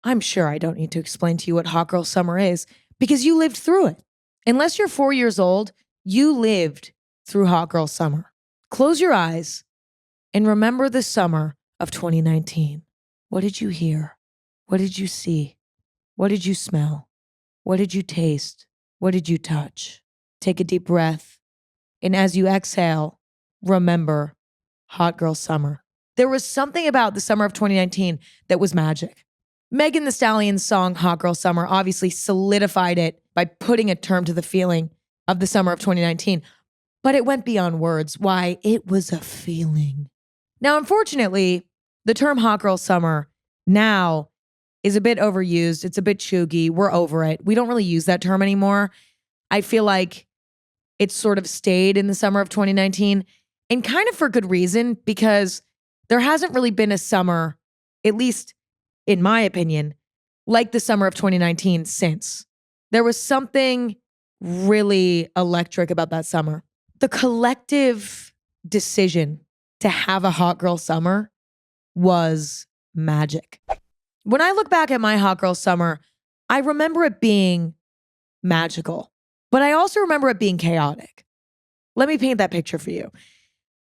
I'm sure I don't need to explain to you what hot girl summer is because you lived through it. Unless you're 4 years old, you lived through hot girl summer. Close your eyes and remember the summer of 2019. What did you hear? What did you see? What did you smell? What did you taste? What did you touch? Take a deep breath. And as you exhale, remember hot girl summer. There was something about the summer of 2019 that was magic. Megan Thee Stallion's song Hot Girl Summer obviously solidified it by putting a term to the feeling of the summer of 2019. But it went beyond words. Why? It was a feeling. Now, unfortunately, the term hot girl summer now is a bit overused. It's a bit chuggy. We're over it. We don't really use that term anymore. I feel like it's sort of stayed in the summer of 2019 and kind of for good reason because there hasn't really been a summer, at least in my opinion, like the summer of 2019 since. There was something really electric about that summer. The collective decision to have a hot girl summer was magic. When I look back at my hot girl summer, I remember it being magical, but I also remember it being chaotic. Let me paint that picture for you.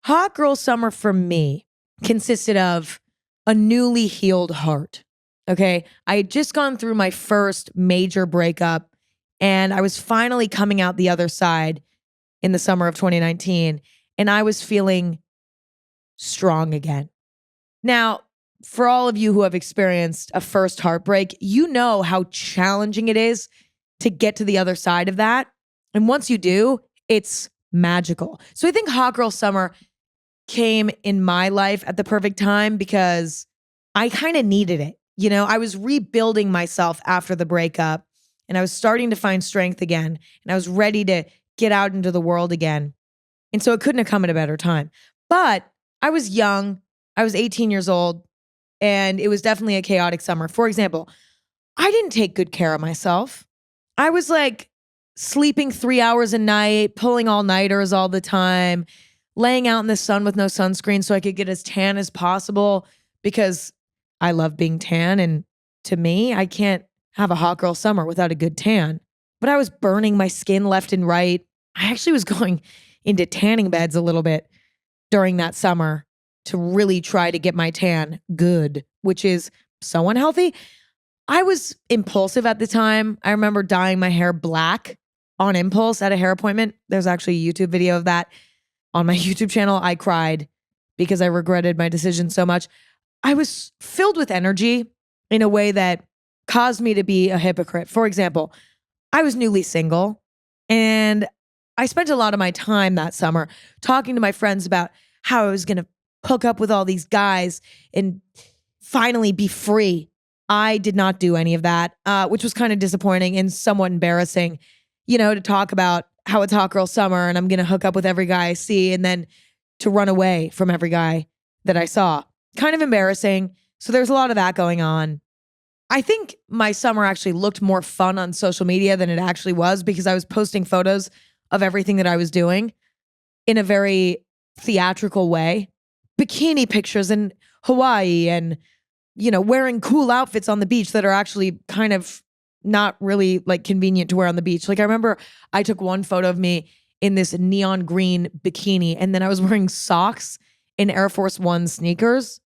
Hot girl summer for me consisted of a newly healed heart. Okay. I had just gone through my first major breakup and I was finally coming out the other side in the summer of 2019 and I was feeling strong again. Now, for all of you who have experienced a first heartbreak, you know how challenging it is to get to the other side of that. And once you do, it's magical. So I think hot girl summer came in my life at the perfect time because I kind of needed it. You know, I was rebuilding myself after the breakup and I was starting to find strength again and I was ready to get out into the world again. And so it couldn't have come at a better time. But I was young. I was 18 years old and it was definitely a chaotic summer. For example, I didn't take good care of myself. I was like sleeping 3 hours a night, pulling all-nighters all the time, laying out in the sun with no sunscreen so I could get as tan as possible because I love being tan. And to me, I can't have a hot girl summer without a good tan. But I was burning my skin left and right. I actually was going into tanning beds a little bit during that summer to really try to get my tan good, which is so unhealthy. I was impulsive at the time. I remember dyeing my hair black on impulse at a hair appointment. There's actually a YouTube video of that on my YouTube channel. I cried because I regretted my decision so much. I was filled with energy in a way that caused me to be a hypocrite. For example, I was newly single and I spent a lot of my time that summer talking to my friends about how I was going to hook up with all these guys and finally be free. I did not do any of that, which was kind of disappointing and somewhat embarrassing, you know, to talk about how it's hot girl summer and I'm going to hook up with every guy I see and then to run away from every guy that I saw. Kind of embarrassing. So there's a lot of that going on. I think my summer actually looked more fun on social media than it actually was because I was posting photos of everything that I was doing in a very theatrical way. Bikini pictures in Hawaii and, you know, wearing cool outfits on the beach that are actually kind of not really like convenient to wear on the beach. Like I remember I took one photo of me in this neon green bikini and then I was wearing socks in Air Force One sneakers.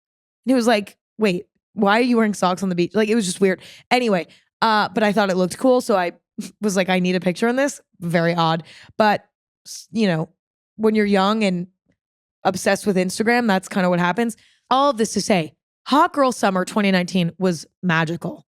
And it was like, wait, why are you wearing socks on the beach? Like it was just weird. Anyway, but I thought it looked cool. So I was like, I need a picture in this. Very odd. But, you know, when you're young and obsessed with Instagram, that's kind of what happens. All of this to say, hot girl summer 2019 was magical.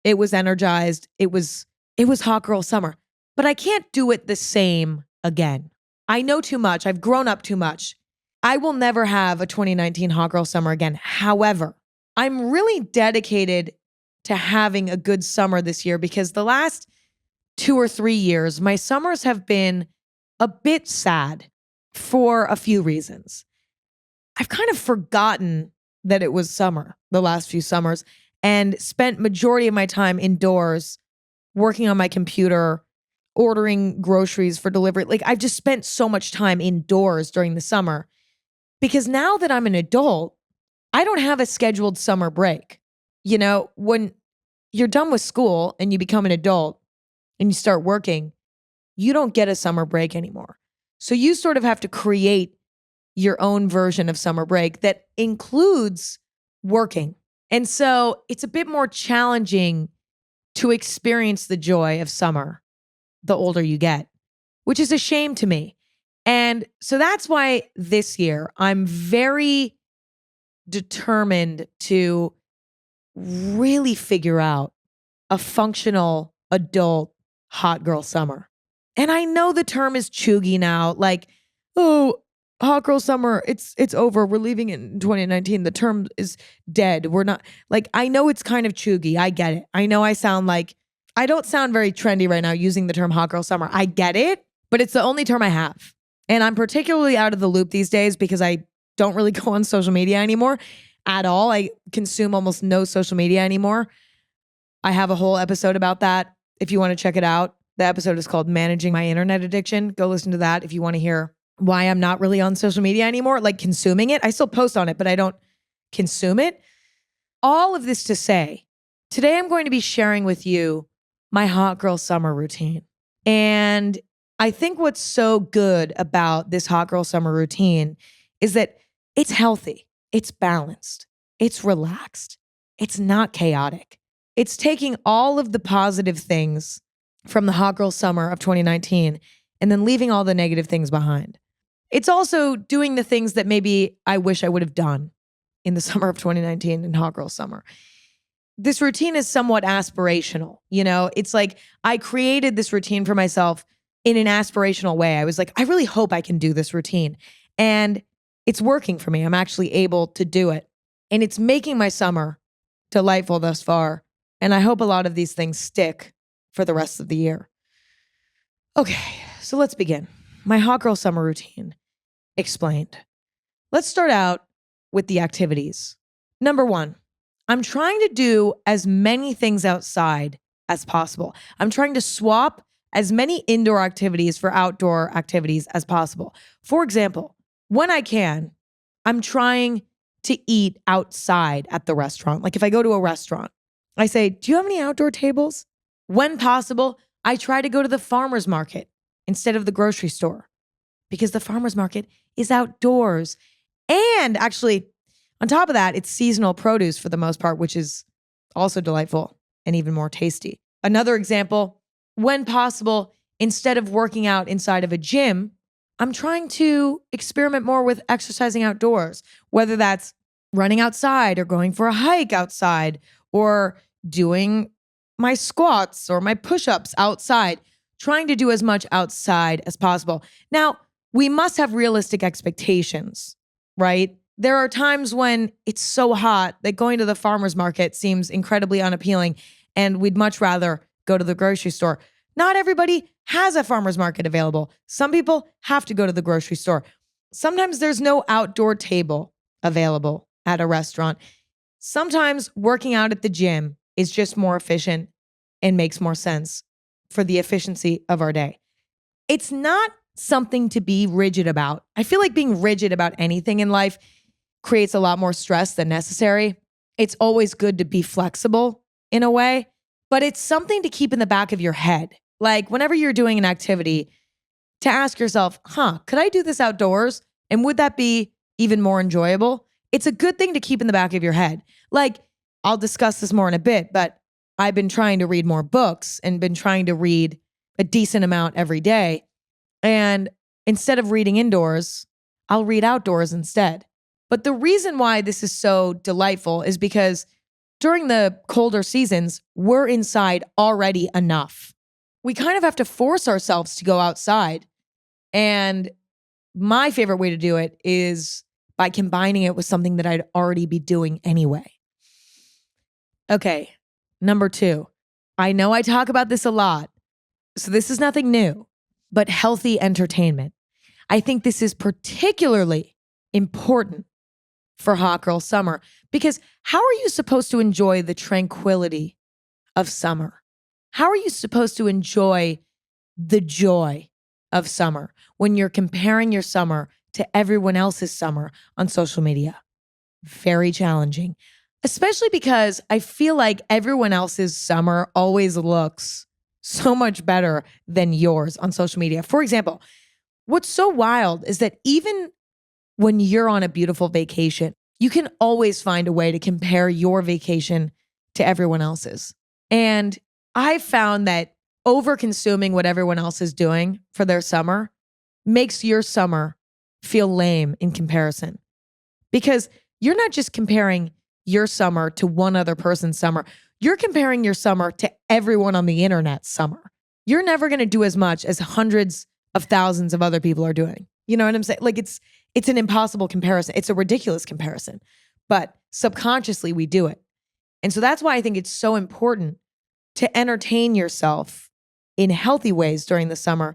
It was energized. It was hot girl summer, but I can't do it the same again. I know too much. I've grown up too much. I will never have a 2019 hot girl summer again. However, I'm really dedicated to having a good summer this year because the last 2 or 3 years, my summers have been a bit sad for a few reasons. I've kind of forgotten that it was summer the last few summers and spent majority of my time indoors working on my computer, ordering groceries for delivery. Like I've just spent so much time indoors during the summer because now that I'm an adult, I don't have a scheduled summer break. You know, when you're done with school and you become an adult and you start working, you don't get a summer break anymore. So you sort of have to create your own version of summer break that includes working. And so it's a bit more challenging to experience the joy of summer the older you get, which is a shame to me. And so that's why this year I'm very determined to really figure out a functional adult hot girl summer. And I know the term is chuggy now, like, oh, hot girl summer, it's over. We're leaving it in 2019. The term is dead. We're not, like, I know it's kind of chuggy. I get it. I know I don't sound very trendy right now using the term hot girl summer. I get it, but it's the only term I have. And I'm particularly out of the loop these days because I don't really go on social media anymore at all. I consume almost no social media anymore. I have a whole episode about that if you want to check it out. The episode is called Managing My Internet Addiction. Go listen to that if you want to hear why I'm not really on social media anymore, like consuming it. I still post on it, but I don't consume it. All of this to say, today I'm going to be sharing with you my hot girl summer routine. And I think what's so good about this hot girl summer routine is that it's healthy, it's balanced, it's relaxed, it's not chaotic. It's taking all of the positive things from the hot girl summer of 2019 and then leaving all the negative things behind. It's also doing the things that maybe I wish I would have done in the summer of 2019 in hot girl summer. This routine is somewhat aspirational. You know, it's like I created this routine for myself in an aspirational way. I was like, I really hope I can do this routine. And it's working for me. I'm actually able to do it. And it's making my summer delightful thus far. And I hope a lot of these things stick for the rest of the year. Okay, so let's begin. My hot girl summer routine explained. Let's start out with the activities. Number one, I'm trying to do as many things outside as possible. I'm trying to swap as many indoor activities for outdoor activities as possible. For example, when I can, I'm trying to eat outside at the restaurant. Like if I go to a restaurant, I say, do you have any outdoor tables? When possible, I try to go to the farmer's market instead of the grocery store because the farmer's market is outdoors. And actually, on top of that, it's seasonal produce for the most part, which is also delightful and even more tasty. Another example, when possible, instead of working out inside of a gym, I'm trying to experiment more with exercising outdoors, whether that's running outside or going for a hike outside or doing my squats or my push-ups outside, trying to do as much outside as possible. Now, we must have realistic expectations, right? There are times when it's so hot that going to the farmer's market seems incredibly unappealing and we'd much rather go to the grocery store. Not everybody has a farmer's market available. Some people have to go to the grocery store. Sometimes there's no outdoor table available at a restaurant. Sometimes working out at the gym is just more efficient and makes more sense for the efficiency of our day. It's not something to be rigid about. I feel like being rigid about anything in life creates a lot more stress than necessary. It's always good to be flexible in a way, but it's something to keep in the back of your head. Like whenever you're doing an activity, to ask yourself, could I do this outdoors? And would that be even more enjoyable? It's a good thing to keep in the back of your head. Like, I'll discuss this more in a bit, but I've been trying to read more books and been trying to read a decent amount every day. And instead of reading indoors, I'll read outdoors instead. But the reason why this is so delightful is because during the colder seasons, we're inside already enough. We kind of have to force ourselves to go outside. And my favorite way to do it is by combining it with something that I'd already be doing anyway. Okay, number two. I know I talk about this a lot, so this is nothing new, but healthy entertainment. I think this is particularly important for hot girl summer because how are you supposed to enjoy the tranquility of summer? How are you supposed to enjoy the joy of summer when you're comparing your summer to everyone else's summer on social media? Very challenging. especially because I feel like everyone else's summer always looks so much better than yours on social media. For example, what's so wild is that even when you're on a beautiful vacation, you can always find a way to compare your vacation to everyone else's. And I found that over consuming what everyone else is doing for their summer makes your summer feel lame in comparison, because you're not just comparing your summer to one other person's summer. You're comparing your summer to everyone on the internet's summer. You're never going to do as much as hundreds of thousands of other people are doing. You know what I'm saying? Like it's an impossible comparison. It's a ridiculous comparison, but subconsciously we do it. And so that's why I think it's so important to entertain yourself in healthy ways during the summer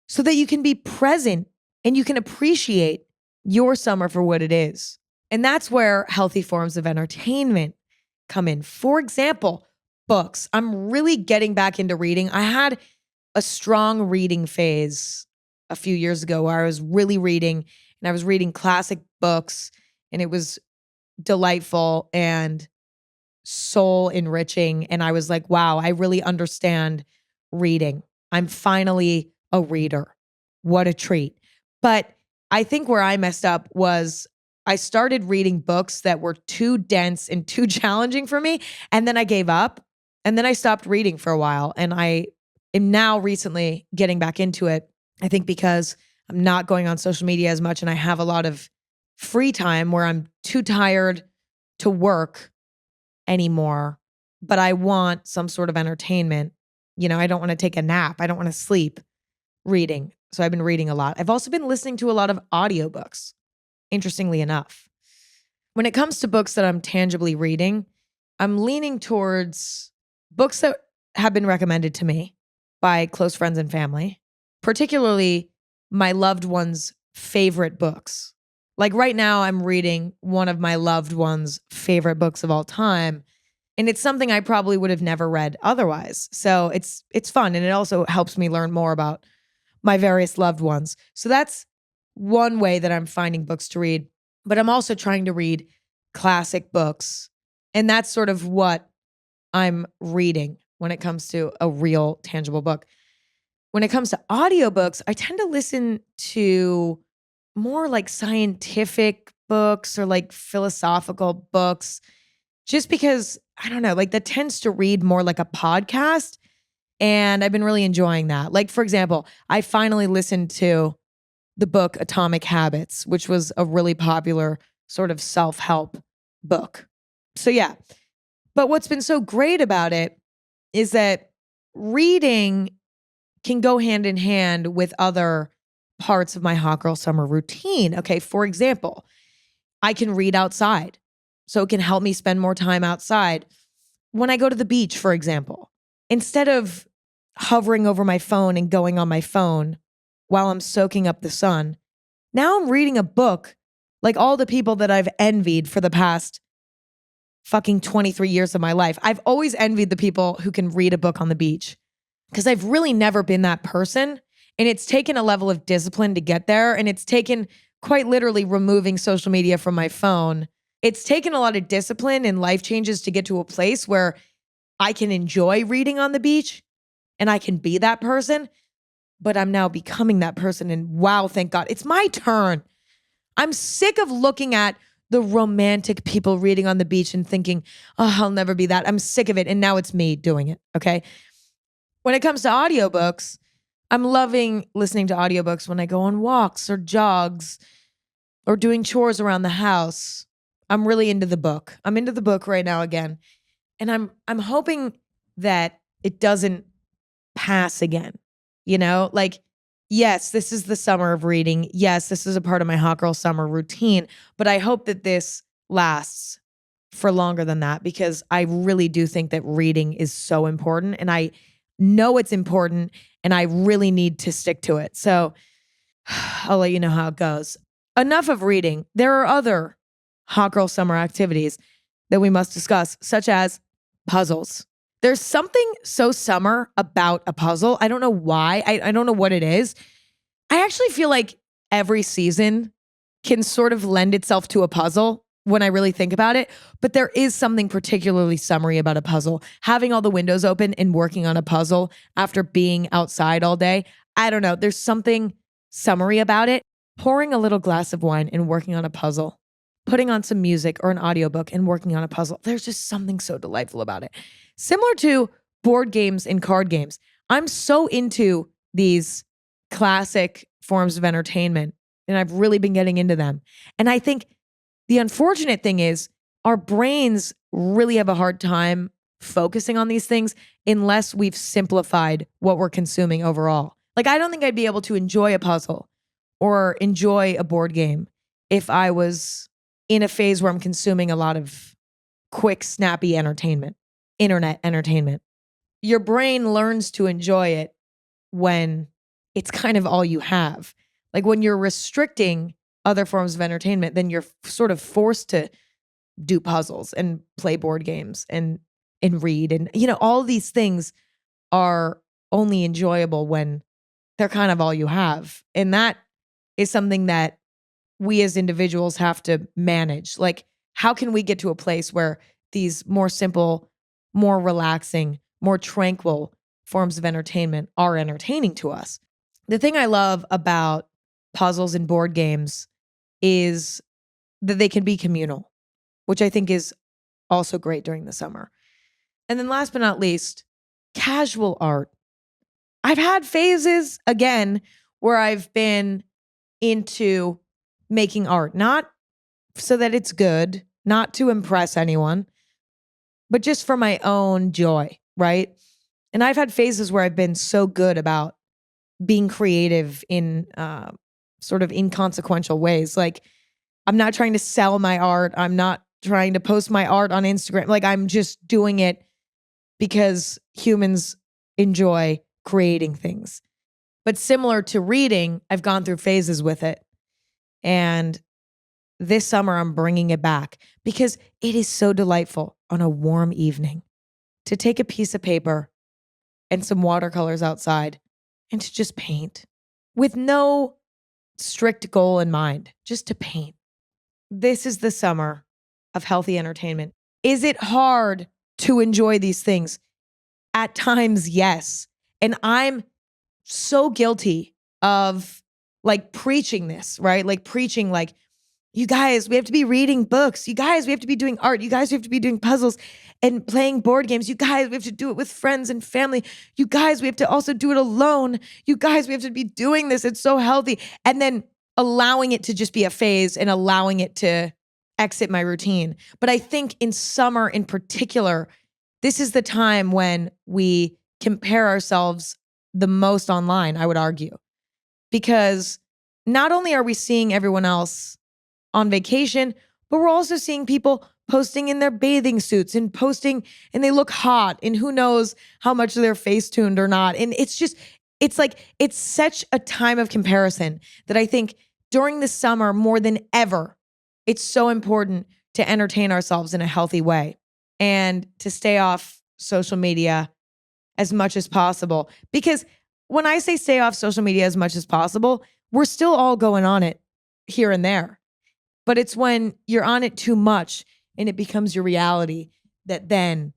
so that you can be present and you can appreciate your summer for what it is. And that's where healthy forms of entertainment come in. For example, books. I'm really getting back into reading. I had a strong reading phase a few years ago where I was really reading, and I was reading classic books, and it was delightful and soul enriching. And I was like, wow, I really understand reading. I'm finally a reader. What a treat. But I think where I messed up was I started reading books that were too dense and too challenging for me. And then I gave up, and then I stopped reading for a while. And I am now recently getting back into it. I think because I'm not going on social media as much and I have a lot of free time where I'm too tired to work anymore, but I want some sort of entertainment. You know, I don't want to take a nap. I don't want to sleep reading. So I've been reading a lot. I've also been listening to a lot of audiobooks, interestingly enough. When it comes to books that I'm tangibly reading, I'm leaning towards books that have been recommended to me by close friends and family, particularly my loved ones' favorite books. Like right now, I'm reading one of my loved ones' favorite books of all time, and it's something I probably would have never read otherwise. So it's fun, and it also helps me learn more about my various loved ones. So that's one way that I'm finding books to read, but I'm also trying to read classic books, and that's sort of what I'm reading when it comes to a real tangible book. When it comes to audiobooks, I tend to listen to more like scientific books or like philosophical books, just because, I don't know, like that tends to read more like a podcast. And I've been really enjoying that. Like, for example, I finally listened to the book Atomic Habits, which was a really popular sort of self-help book. So yeah. But what's been so great about it is that reading can go hand in hand with other parts of my hot girl summer routine. Okay, for example, I can read outside. So it can help me spend more time outside. When I go to the beach, for example, instead of hovering over my phone and going on my phone while I'm soaking up the sun, now I'm reading a book like all the people that I've envied for the past fucking 23 years of my life. I've always envied the people who can read a book on the beach because I've really never been that person. And it's taken a level of discipline to get there. And it's taken quite literally removing social media from my phone. It's taken a lot of discipline and life changes to get to a place where I can enjoy reading on the beach and I can be that person. But I'm now becoming that person. And wow, thank God, it's my turn. I'm sick of looking at the romantic people reading on the beach and thinking, oh, I'll never be that. I'm sick of it. And now it's me doing it. Okay. When it comes to audiobooks, I'm loving listening to audiobooks when I go on walks or jogs or doing chores around the house. I'm really into the book. I'm into the book right now again. And I'm hoping that it doesn't pass again. You know, like, yes, this is the summer of reading. Yes, this is a part of my hot girl summer routine, but I hope that this lasts for longer than that because I really do think that reading is so important and I know it's important and I really need to stick to it. So I'll let you know how it goes. Enough of reading. There are other hot girl summer activities that we must discuss, such as puzzles. There's something so summer about a puzzle. I don't know why. I don't know what it is. I actually feel like every season can sort of lend itself to a puzzle. when I really think about it. But there is something particularly summery about a puzzle. Having all the windows open and working on a puzzle after being outside all day. I don't know. There's something summery about it. Pouring a little glass of wine and working on a puzzle. Putting on some music or an audiobook and working on a puzzle. There's just something so delightful about it. Similar to board games and card games. I'm so into these classic forms of entertainment, and I've really been getting into them. And I think the unfortunate thing is our brains really have a hard time focusing on these things unless we've simplified what we're consuming overall. Like, I don't think I'd be able to enjoy a puzzle or enjoy a board game if I was in a phase where I'm consuming a lot of quick, snappy entertainment, internet entertainment. Your brain learns to enjoy it when it's kind of all you have. Like when you're restricting other forms of entertainment, then you're sort of forced to do puzzles and play board games and read. And, all these things are only enjoyable when they're kind of all you have. And that is something that we as individuals have to manage. Like, how can we get to a place where these more simple, more relaxing, more tranquil forms of entertainment are entertaining to us? The thing I love about puzzles and board games is that they can be communal, which I think is also great during the summer. And then last but not least, casual art. I've had phases, again, where I've been into making art, not so that it's good, not to impress anyone, but just for my own joy, right? And I've had phases where I've been so good about being creative in sort of inconsequential ways. Like, I'm not trying to sell my art. I'm not trying to post my art on Instagram. Like, I'm just doing it because humans enjoy creating things. But similar to reading, I've gone through phases with it. And this summer, I'm bringing it back because it is so delightful on a warm evening to take a piece of paper and some watercolors outside and to just paint with no strict goal in mind, just to paint. This is the summer of healthy entertainment. Is it hard to enjoy these things? At times, yes. And I'm so guilty of like preaching this, right? Like preaching like, you guys, we have to be reading books. You guys, we have to be doing art. You guys, we have to be doing puzzles and playing board games. You guys, we have to do it with friends and family. You guys, we have to also do it alone. You guys, we have to be doing this. It's so healthy. And then allowing it to just be a phase and allowing it to exit my routine. But I think in summer in particular, this is the time when we compare ourselves the most online, I would argue. Because not only are we seeing everyone else on vacation, but we're also seeing people posting in their bathing suits and posting and they look hot and who knows how much they're face tuned or not. And it's such a time of comparison that I think during the summer more than ever, it's so important to entertain ourselves in a healthy way and to stay off social media as much as possible. Because when I say stay off social media as much as possible, we're still all going on it here and there. But it's when you're on it too much and it becomes your reality that then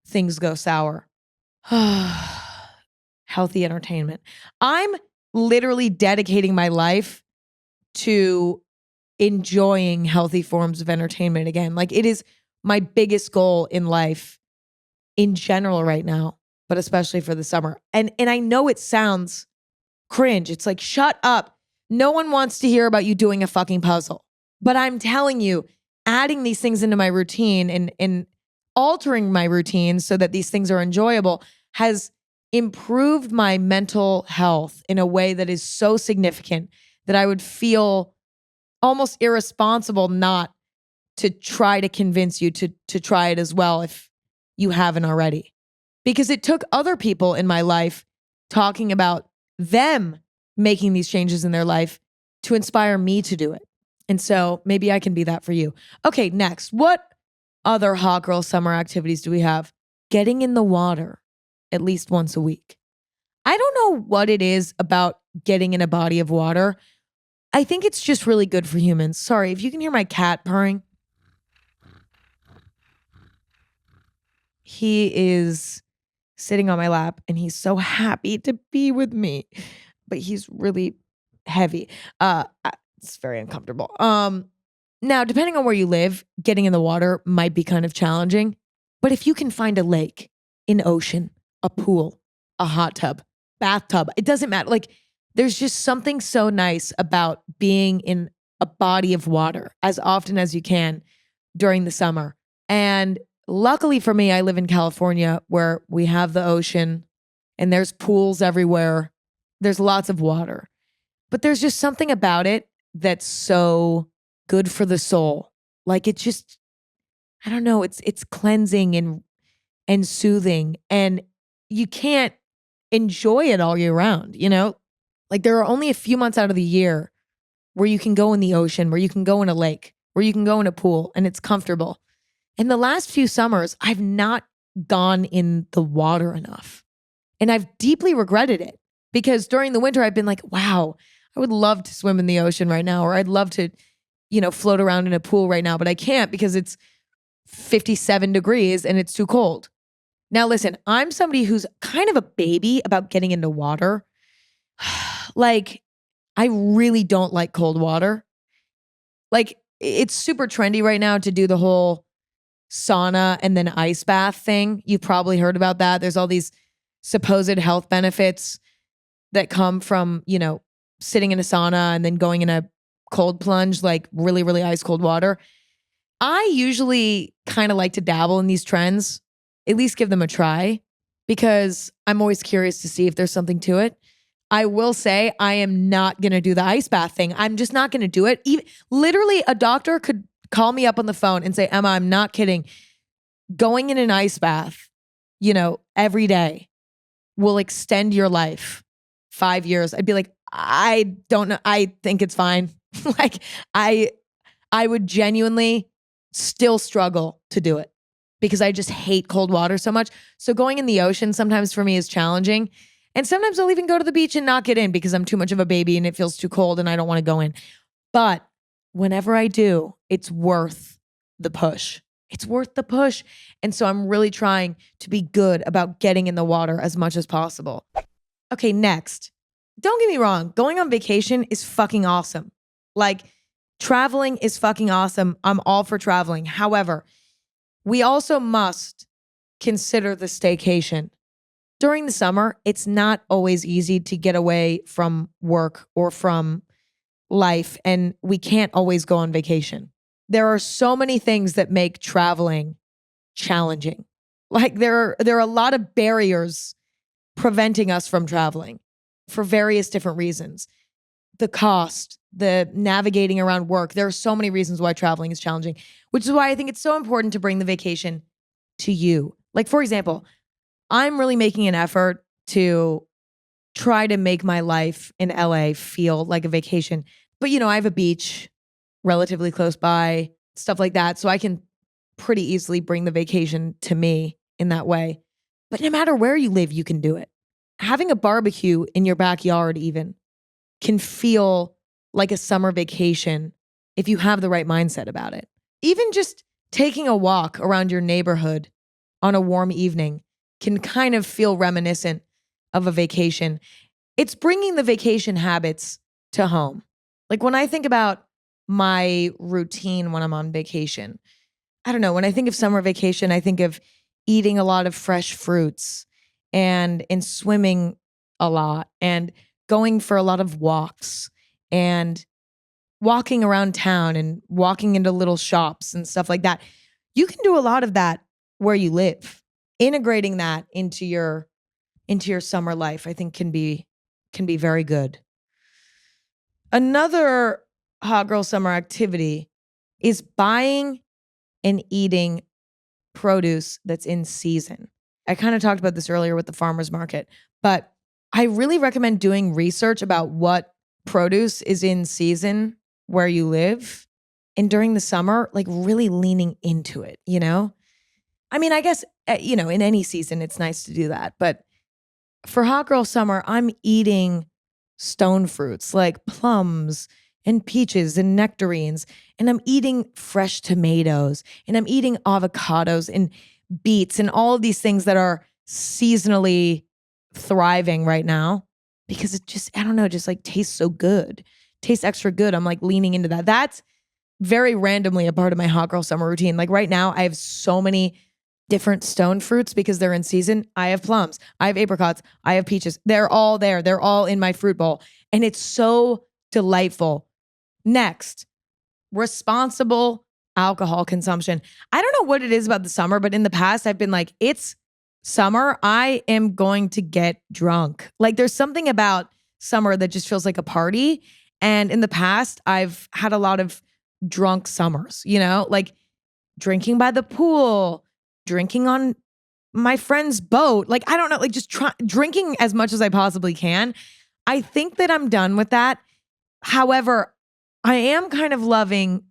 things go sour. Healthy entertainment. I'm literally dedicating my life to enjoying healthy forms of entertainment again. Like, it is my biggest goal in life in general right now, but especially for the summer. And I know it sounds cringe. It's like, shut up. No one wants to hear about you doing a fucking puzzle. But I'm telling you, adding these things into my routine and altering my routine so that these things are enjoyable has improved my mental health in a way that is so significant that I would feel almost irresponsible not to try to convince you to try it as well if you haven't already. Because it took other people in my life talking about them making these changes in their life to inspire me to do it. And so maybe I can be that for you. Okay, next. What other hot girl summer activities do we have? Getting in the water at least once a week. I don't know what it is about getting in a body of water. I think it's just really good for humans. Sorry, if you can hear my cat purring, he is sitting on my lap and he's so happy to be with me, but he's really heavy. It's very uncomfortable. Now, depending on where you live, getting in the water might be kind of challenging. But if you can find a lake, an ocean, a pool, a hot tub, bathtub, it doesn't matter. Like, there's just something so nice about being in a body of water as often as you can during the summer. And luckily for me, I live in California where we have the ocean and there's pools everywhere. There's lots of water. But there's just something about it that's so good for the soul. Like it just, I don't know, it's cleansing and soothing, and you can't enjoy it all year round, you know? Like there are only a few months out of the year where you can go in the ocean, where you can go in a lake, where you can go in a pool and it's comfortable. In the last few summers, I've not gone in the water enough. And I've deeply regretted it because during the winter, I've been like, wow, I would love to swim in the ocean right now, or I'd love to, float around in a pool right now, but I can't because it's 57 degrees and it's too cold. Now, listen, I'm somebody who's kind of a baby about getting into water. Like, I really don't like cold water. Like, it's super trendy right now to do the whole sauna and then ice bath thing. You've probably heard about that. There's all these supposed health benefits that come from, sitting in a sauna and then going in a cold plunge, like really, really ice cold water. I usually kind of like to dabble in these trends, at least give them a try, because I'm always curious to see if there's something to it. I will say I am not going to do the ice bath thing. I'm just not going to do it. Even, literally, a doctor could call me up on the phone and say, Emma, I'm not kidding. Going in an ice bath, every day will extend your life 5 years. I'd be like, I don't know. I think it's fine. Like I would genuinely still struggle to do it because I just hate cold water so much. So going in the ocean sometimes for me is challenging. And sometimes I'll even go to the beach and not get in because I'm too much of a baby and it feels too cold and I don't want to go in. But whenever I do, it's worth the push. It's worth the push. And so I'm really trying to be good about getting in the water as much as possible. Okay, next. Don't get me wrong. Going on vacation is fucking awesome. Like, traveling is fucking awesome. I'm all for traveling. However, we also must consider the staycation. During the summer, it's not always easy to get away from work or from life, and we can't always go on vacation. There are so many things that make traveling challenging. Like there are a lot of barriers preventing us from traveling for various different reasons. The cost, the navigating around work. There are so many reasons why traveling is challenging, which is why I think it's so important to bring the vacation to you. Like, for example, I'm really making an effort to try to make my life in LA feel like a vacation. But, I have a beach relatively close by, stuff like that. So I can pretty easily bring the vacation to me in that way. But no matter where you live, you can do it. Having a barbecue in your backyard even can feel like a summer vacation if you have the right mindset about it. Even just taking a walk around your neighborhood on a warm evening can kind of feel reminiscent of a vacation. It's bringing the vacation habits to home. Like when I think about my routine when I'm on vacation, I don't know, when I think of summer vacation, I think of eating a lot of fresh fruits and swimming a lot and going for a lot of walks and walking around town and walking into little shops and stuff like that. You can do a lot of that where you live. Integrating that into your summer life, I think can be very good. Another hot girl summer activity is buying and eating produce that's in season. I kind of talked about this earlier with the farmer's market, but I really recommend doing research about what produce is in season where you live. And during the summer, like really leaning into it, I mean, I guess, in any season, it's nice to do that. But for hot girl summer, I'm eating stone fruits like plums and peaches and nectarines. And I'm eating fresh tomatoes and I'm eating avocados and beets and all of these things that are seasonally thriving right now because it just, I don't know, just like tastes so good. Tastes extra good. I'm like leaning into that. That's very randomly a part of my hot girl summer routine. Like right now, I have so many different stone fruits because they're in season. I have plums, I have apricots, I have peaches. They're all there. They're all in my fruit bowl. And it's so delightful. Next, responsible alcohol consumption. I don't know what it is about the summer, but in the past, I've been like, it's summer. I am going to get drunk. Like there's something about summer that just feels like a party. And in the past, I've had a lot of drunk summers, like drinking by the pool, drinking on my friend's boat. Like, I don't know, like just drinking as much as I possibly can. I think that I'm done with that. However, I am kind of loving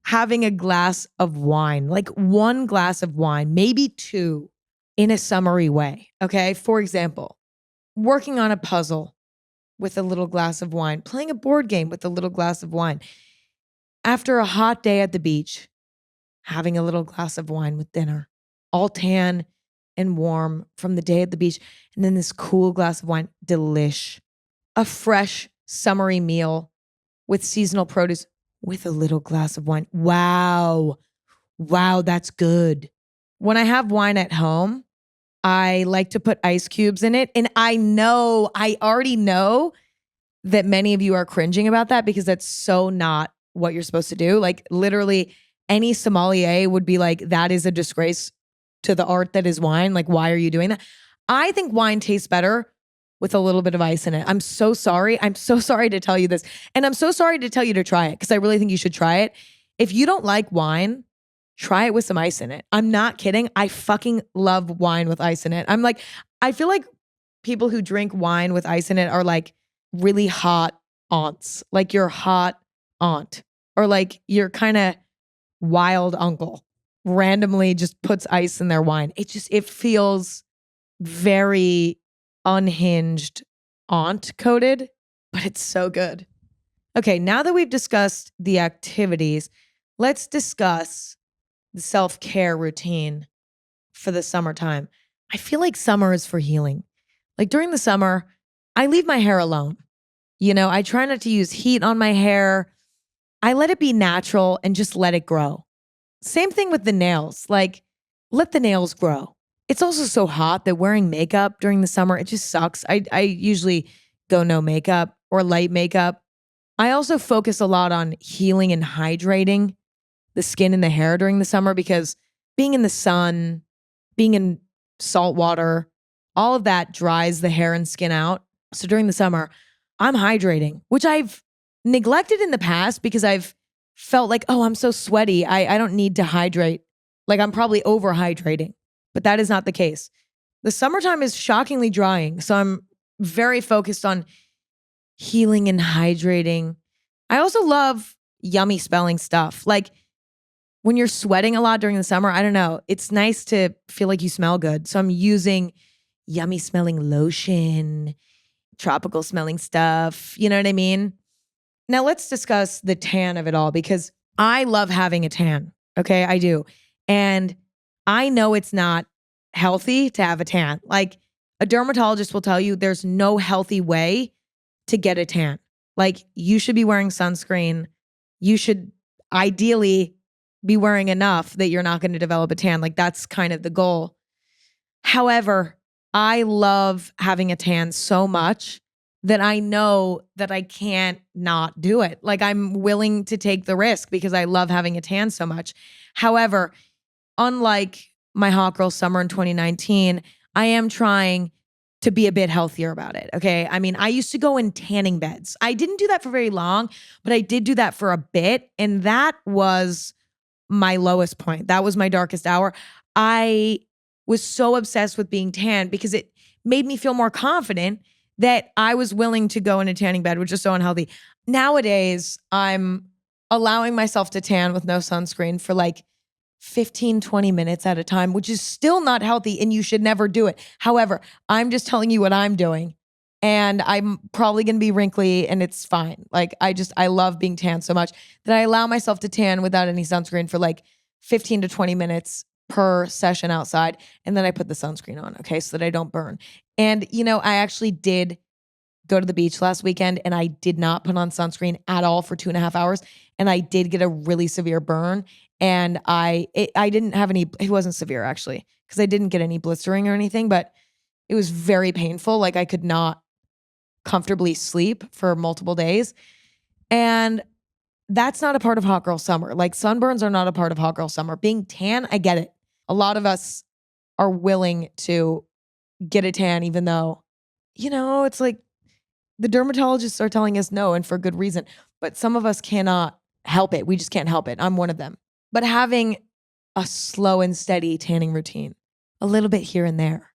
having a glass of wine, like one glass of wine, maybe two in a summery way. Okay. For example, working on a puzzle with a little glass of wine, playing a board game with a little glass of wine. After a hot day at the beach, having a little glass of wine with dinner, all tan and warm from the day at the beach. And then this cool glass of wine, delish. A fresh summery meal with seasonal produce with a little glass of wine. Wow. Wow, that's good. When I have wine at home, I like to put ice cubes in it. And I already know that many of you are cringing about that because that's so not what you're supposed to do. Like literally any sommelier would be like, that is a disgrace to the art that is wine. Like, why are you doing that? I think wine tastes better with a little bit of ice in it. I'm so sorry. I'm so sorry to tell you this. And I'm so sorry to tell you to try it because I really think you should try it. If you don't like wine, try it with some ice in it. I'm not kidding. I fucking love wine with ice in it. I feel like people who drink wine with ice in it are like really hot aunts, like your hot aunt or like your kind of wild uncle randomly just puts ice in their wine. It feels very unhinged aunt coded, but it's so good. Okay, now that we've discussed the activities, let's discuss the self-care routine for the summertime. I feel like summer is for healing. Like during the summer, I leave my hair alone. I try not to use heat on my hair. I let it be natural and just let it grow. Same thing with the nails. Like, let the nails grow. It's also so hot that wearing makeup during the summer, it just sucks. I usually go no makeup or light makeup. I also focus a lot on healing and hydrating the skin and the hair during the summer because being in the sun, being in salt water, all of that dries the hair and skin out. So during the summer, I'm hydrating, which I've neglected in the past because I've felt like, oh, I'm so sweaty. I don't need to hydrate. Like I'm probably overhydrating, but that is not the case. The summertime is shockingly drying. So I'm very focused on healing and hydrating. I also love yummy smelling stuff. Like when you're sweating a lot during the summer, I don't know, it's nice to feel like you smell good. So I'm using yummy smelling lotion, tropical smelling stuff. You know what I mean? Now let's discuss the tan of it all because I love having a tan. Okay, I do. And I know it's not healthy to have a tan. Like a dermatologist will tell you there's no healthy way to get a tan. Like you should be wearing sunscreen. You should ideally be wearing enough that you're not going to develop a tan. Like that's kind of the goal. However, I love having a tan so much that I know that I can't not do it. Like I'm willing to take the risk because I love having a tan so much. However, unlike my hot girl summer in 2019, I am trying to be a bit healthier about it. Okay. I mean, I used to go in tanning beds. I didn't do that for very long, but I did do that for a bit. And that was my lowest point. That was my darkest hour. I was so obsessed with being tan because it made me feel more confident that I was willing to go in a tanning bed, which is so unhealthy. Nowadays, I'm allowing myself to tan with no sunscreen for like 15, 20 minutes at a time, which is still not healthy and you should never do it. However, I'm just telling you what I'm doing and I'm probably going to be wrinkly and it's fine. Like I love being tan so much that I allow myself to tan without any sunscreen for like 15 to 20 minutes per session outside. And then I put the sunscreen on, okay, so that I don't burn. And, I actually did go to the beach last weekend and I did not put on sunscreen at all for 2.5 hours. And I did get a really severe burn. And I didn't have any, it wasn't severe actually, because I didn't get any blistering or anything, but it was very painful. Like I could not comfortably sleep for multiple days. And that's not a part of hot girl summer. Like sunburns are not a part of hot girl summer. Being tan, I get it. A lot of us are willing to get a tan, even though, it's like the dermatologists are telling us no, and for good reason. But some of us cannot help it. We just can't help it. I'm one of them. But having a slow and steady tanning routine, a little bit here and there,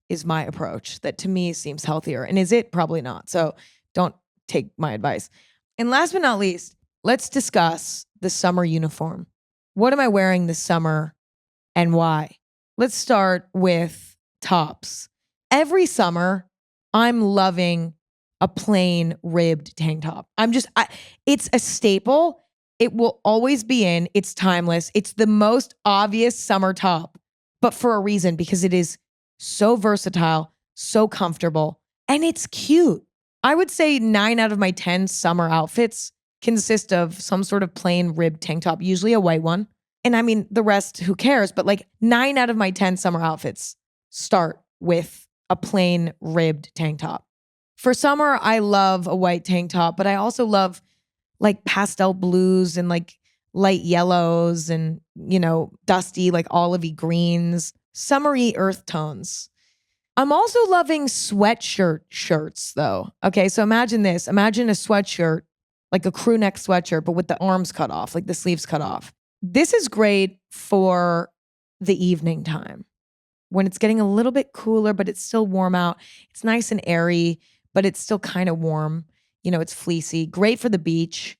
is my approach that to me seems healthier. And is it? Probably not. So don't take my advice. And last but not least, let's discuss the summer uniform. What am I wearing this summer and why? Let's start with tops. Every summer, I'm loving a plain ribbed tank top. It's a staple. It will always be in. It's timeless. It's the most obvious summer top, but for a reason, because it is so versatile, so comfortable, and it's cute. I would say 9 out of my 10 summer outfits consist of some sort of plain ribbed tank top, usually a white one. And I mean, the rest, who cares? But like 9 out of my 10 summer outfits start with a plain ribbed tank top. For summer, I love a white tank top, but I also love like pastel blues and like light yellows and, dusty, like olivey greens, summery earth tones. I'm also loving sweatshirt shirts though. Okay, so imagine this. Imagine a sweatshirt, like a crew neck sweatshirt, but with the arms cut off, like the sleeves cut off. This is great for the evening time when it's getting a little bit cooler, but it's still warm out. It's nice and airy, but it's still kind of warm. It's fleecy. Great for the beach.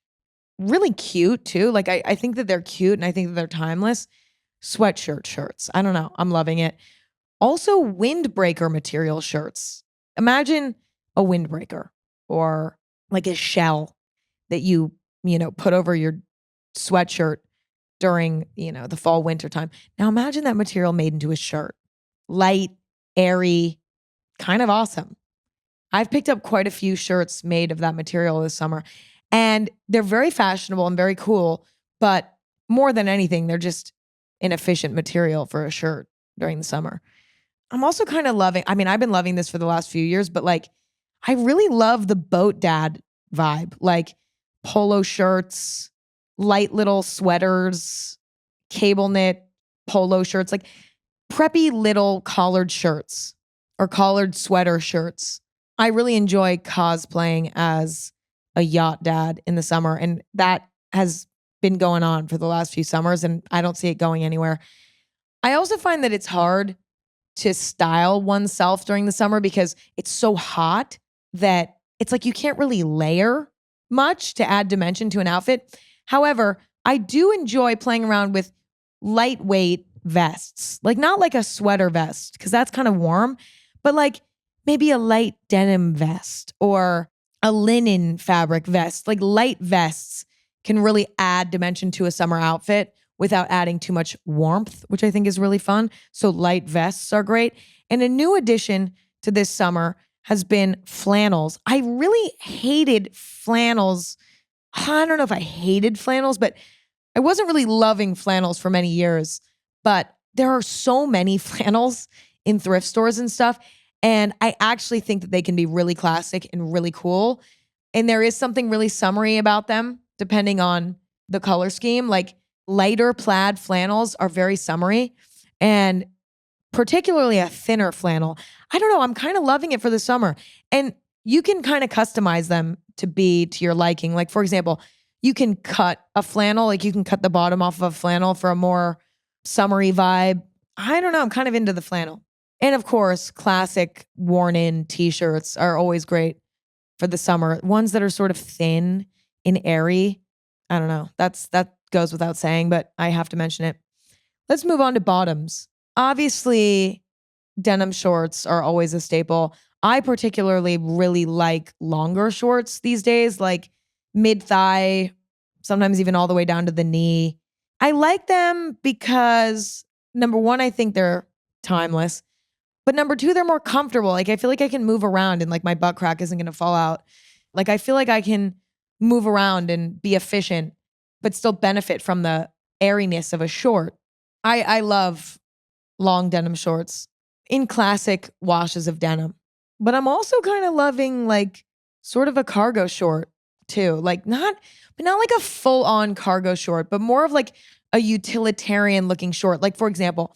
Really cute too. Like I think that they're cute and I think that they're timeless. Sweatshirt shirts. I don't know. I'm loving it. Also windbreaker material shirts. Imagine a windbreaker or like a shell that you put over your sweatshirt during, the fall winter time. Now imagine that material made into a shirt. Light, airy, kind of awesome. I've picked up quite a few shirts made of that material this summer, and they're very fashionable and very cool, but more than anything, they're just an efficient material for a shirt during the summer. I'm also kind of loving, I've been loving this for the last few years, but like, I really love the boat dad vibe, like polo shirts, light little sweaters, cable knit polo shirts, like preppy little collared shirts or collared sweater shirts. I really enjoy cosplaying as a yacht dad in the summer, and that has been going on for the last few summers, and I don't see it going anywhere. I also find that it's hard to style oneself during the summer because it's so hot that it's like you can't really layer much to add dimension to an outfit. However, I do enjoy playing around with lightweight vests, like not like a sweater vest because that's kind of warm, but like maybe a light denim vest or a linen fabric vest. Like light vests can really add dimension to a summer outfit without adding too much warmth, which I think is really fun. So light vests are great. And a new addition to this summer has been flannels. I really hated flannels. I don't know if I hated flannels, but I wasn't really loving flannels for many years. But there are so many flannels in thrift stores and stuff. And I actually think that they can be really classic and really cool. And there is something really summery about them, depending on the color scheme. Like lighter plaid flannels are very summery, and particularly a thinner flannel. I don't know. I'm kind of loving it for the summer. And you can kind of customize them to be to your liking. Like, for example, you can cut a flannel, like you can cut the bottom off of a flannel for a more summery vibe. I don't know. I'm kind of into the flannel. And of course, classic worn in t-shirts are always great for the summer. Ones that are sort of thin and airy. I don't know. That goes without saying, but I have to mention it. Let's move on to bottoms. Obviously, denim shorts are always a staple. I particularly really like longer shorts these days, like mid-thigh, sometimes even all the way down to the knee. I like them because Number one, I think they're timeless. But number two, they're more comfortable. Like I feel like I can move around and like my butt crack isn't gonna fall out. Like I feel like I can move around and be efficient, but still benefit from the airiness of a short. I love long denim shorts in classic washes of denim. But I'm also kind of loving like sort of a cargo short too. Like not like a full-on cargo short, but more of like a utilitarian looking short. Like for example,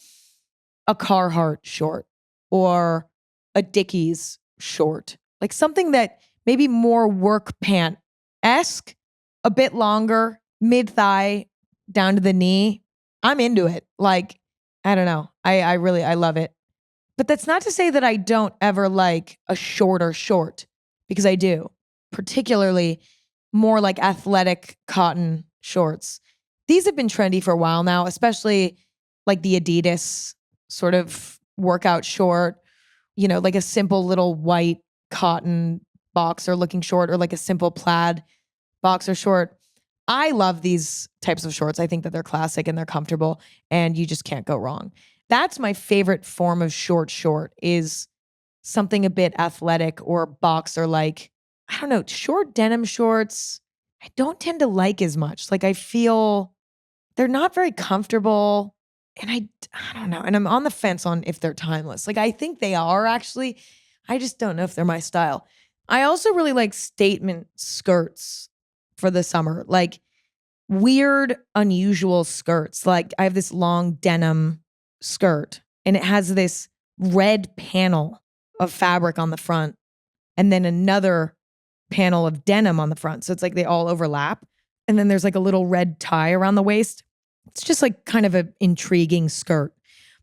a Carhartt short or a Dickies short. Like something that maybe more work pant-esque, a bit longer, mid-thigh down to the knee. I'm into it. Like, I don't know. I love it. But that's not to say that I don't ever like a shorter short, because I do, particularly more like athletic cotton shorts. These have been trendy for a while now, especially like the Adidas sort of workout short, like a simple little white cotton boxer looking short, or like a simple plaid boxer short. I love these types of shorts. I think that they're classic and they're comfortable and you just can't go wrong. That's my favorite form of short is something a bit athletic or boxer like. I don't know, short denim shorts I don't tend to like as much. Like I feel they're not very comfortable and I don't know. And I'm on the fence on if they're timeless. Like I think they are actually. I just don't know if they're my style. I also really like statement skirts for the summer. Like weird, unusual skirts. Like I have this long denim skirt and it has this red panel of fabric on the front and then another panel of denim on the front. So it's like they all overlap. And then there's like a little red tie around the waist. It's just like kind of an intriguing skirt.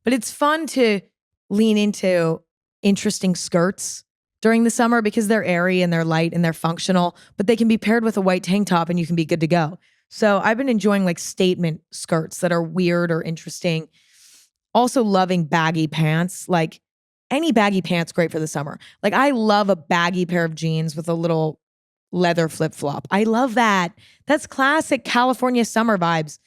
But it's fun to lean into interesting skirts during the summer because they're airy and they're light and they're functional, but they can be paired with a white tank top and you can be good to go. So I've been enjoying like statement skirts that are weird or interesting. Also loving baggy pants. Like any baggy pants, great for the summer. Like I love a baggy pair of jeans with a little leather flip flop. I love that. That's classic California summer vibes.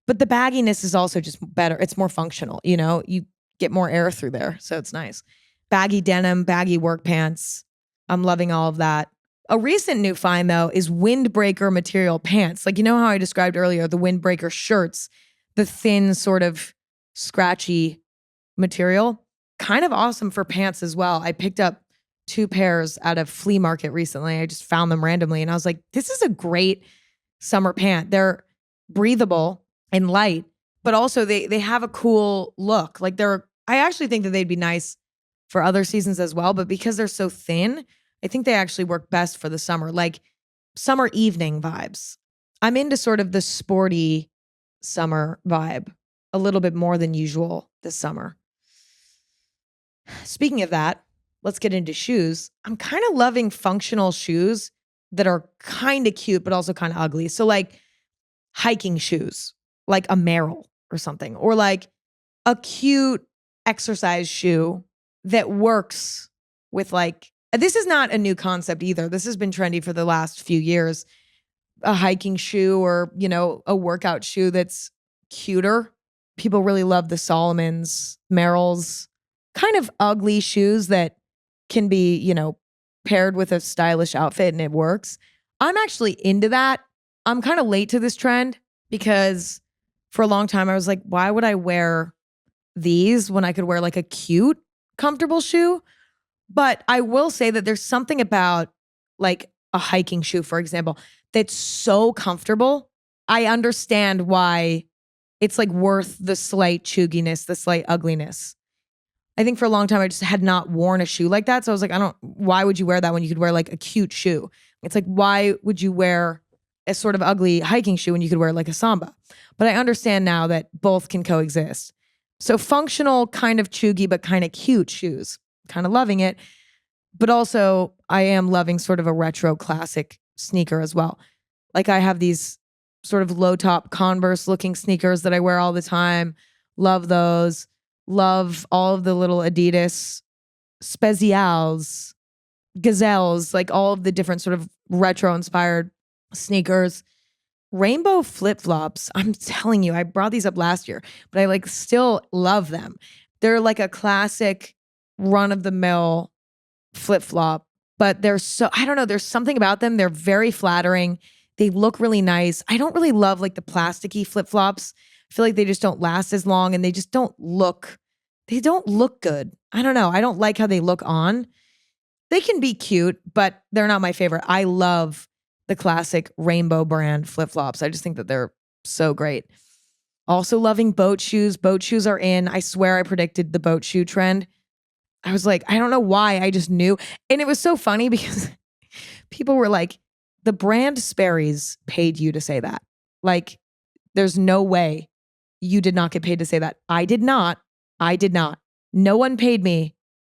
But the bagginess is also just better. It's more functional. You get more air through there. So it's nice. Baggy denim, baggy work pants. I'm loving all of that. A recent new find though is windbreaker material pants. Like, how I described earlier, the windbreaker shirts, the thin sort of scratchy material, kind of awesome for pants as well. I picked up 2 pairs at a flea market recently. I just found them randomly and I was like, this is a great summer pant. They're breathable and light, but also they have a cool look. Like I actually think that they'd be nice for other seasons as well, but because they're so thin, I think they actually work best for the summer, like summer evening vibes. I'm into sort of the sporty summer vibe a little bit more than usual this summer. Speaking of that, let's get into shoes. I'm kind of loving functional shoes that are kind of cute, but also kind of ugly. So like hiking shoes, like a Merrell or something, or like a cute exercise shoe that works with like, this is not a new concept either. This has been trendy for the last few years. A hiking shoe or, a workout shoe that's cuter. People really love the Solomons, Merrells, kind of ugly shoes that can be, paired with a stylish outfit and it works. I'm actually into that. I'm kind of late to this trend because for a long time I was like, why would I wear these when I could wear like a cute, comfortable shoe? But I will say that there's something about like a hiking shoe, for example, that's so comfortable. I understand why it's like worth the slight chugginess, the slight ugliness. I think for a long time I just had not worn a shoe like that. So I was like, why would you wear that when you could wear like a cute shoe? It's like, why would you wear a sort of ugly hiking shoe when you could wear like a Samba? But I understand now that both can coexist. So functional, kind of chuggy, but kind of cute shoes. Kind of loving it. But also I am loving sort of a retro classic sneaker as well. Like I have these sort of low top Converse looking sneakers that I wear all the time. Love those. Love all of the little Adidas Spezials, Gazelles, like all of the different sort of retro inspired sneakers. rainbow flip-flops, I'm telling you, I brought these up last year, but I like still love them. They're like a classic run-of-the-mill flip-flop, but they're so, I don't know, there's something about them. They're very flattering. They look really nice. I don't really love like the plasticky flip-flops. I feel like they just don't last as long and they just they don't look good. I don't know. I don't like how they look on. They can be cute, but they're not my favorite. I love the classic rainbow brand flip-flops. I just think that they're so great. Also loving boat shoes. Boat shoes are in. I swear I predicted the boat shoe trend. I was like, I don't know why. I just knew. And it was so funny because people were like, the brand Sperry's paid you to say that. Like, there's no way you did not get paid to say that. I did not. I did not. No one paid me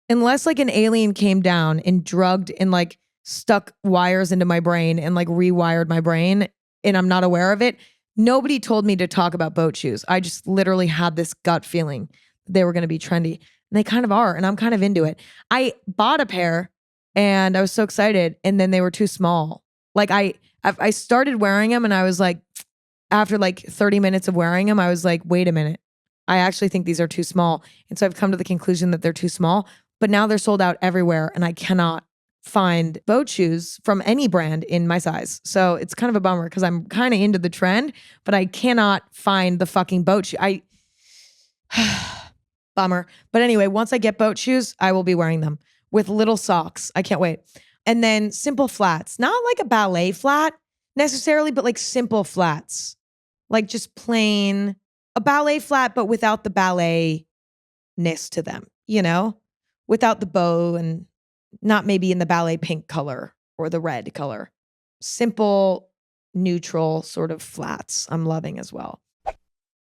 unless like an alien came down and drugged and like stuck wires into my brain and like rewired my brain and I'm not aware of it. Nobody told me to talk about boat shoes. I just literally had this gut feeling that they were going to be trendy. And they kind of are. And I'm kind of into it. I bought a pair and I was so excited. And then they were too small. Like I started wearing them and I was like, after like 30 minutes of wearing them, I was like, wait a minute. I actually think these are too small. And so I've come to the conclusion that they're too small. But now they're sold out everywhere. And I cannot find boat shoes from any brand in my size. So it's kind of a bummer because I'm kind of into the trend, but I cannot find the fucking boat shoe. Bummer. But anyway, once I get boat shoes, I will be wearing them with little socks. I can't wait. And then simple flats, not like a ballet flat necessarily, but like simple flats, like just plain a ballet flat, but without the ballet-ness to them, you know, without the bow and not maybe in the ballet pink color or the red color. Simple, neutral sort of flats I'm loving as well.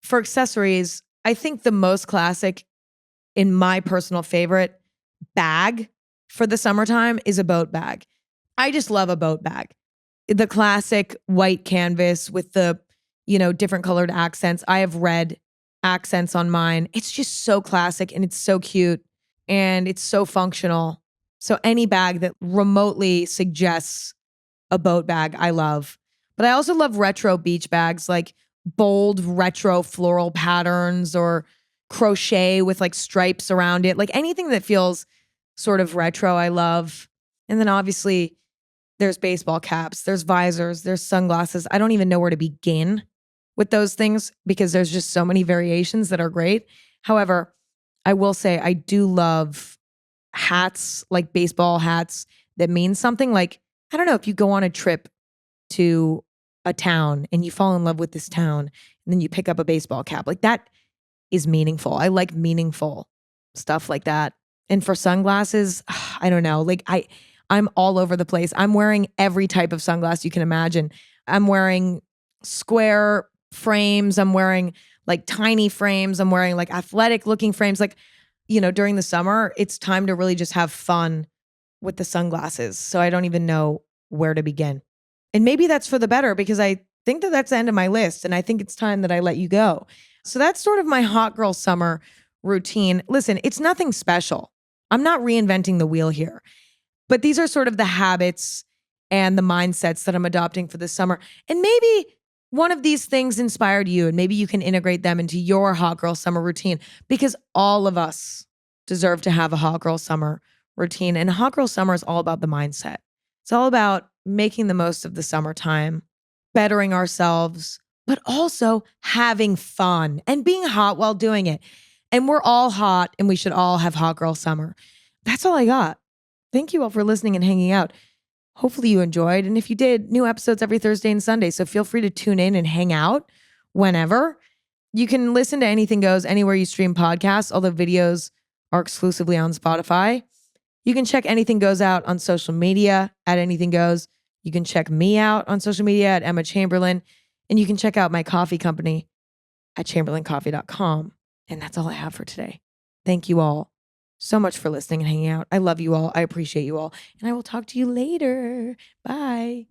For accessories, I think the most classic in my personal favorite bag for the summertime is a boat bag. I just love a boat bag. The classic white canvas with the, different colored accents. I have red accents on mine. It's just so classic and it's so cute and it's so functional. So any bag that remotely suggests a boat bag, I love. But I also love retro beach bags, like bold retro floral patterns or crochet with like stripes around it. Like anything that feels sort of retro, I love. And then obviously there's baseball caps, there's visors, there's sunglasses. I don't even know where to begin with those things because there's just so many variations that are great. However, I will say I do love hats, like baseball hats that mean something. Like, I don't know, if you go on a trip to a town and you fall in love with this town and then you pick up a baseball cap, like that is meaningful. I like meaningful stuff like that. And for sunglasses, I don't know, like I'm all over the place. I'm wearing every type of sunglass you can imagine. I'm wearing square frames. I'm wearing like tiny frames. I'm wearing like athletic looking frames. Like, during the summer, it's time to really just have fun with the sunglasses. So I don't even know where to begin. And maybe that's for the better because I think that that's the end of my list. And I think it's time that I let you go. So that's sort of my hot girl summer routine. Listen, it's nothing special. I'm not reinventing the wheel here. But these are sort of the habits and the mindsets that I'm adopting for this summer. And maybe one of these things inspired you and maybe you can integrate them into your hot girl summer routine because all of us deserve to have a hot girl summer routine. And hot girl summer is all about the mindset. It's all about making the most of the summertime, bettering ourselves, but also having fun and being hot while doing it. And we're all hot and we should all have hot girl summer. That's all I got. Thank you all for listening and hanging out. Hopefully you enjoyed. And if you did, new episodes every Thursday and Sunday. So feel free to tune in and hang out whenever. You can listen to Anything Goes anywhere you stream podcasts, although videos are exclusively on Spotify. You can check Anything Goes out on social media at Anything Goes. You can check me out on social media at Emma Chamberlain. And you can check out my coffee company at chamberlaincoffee.com. And that's all I have for today. Thank you all so much for listening and hanging out. I love you all. I appreciate you all. And I will talk to you later. Bye.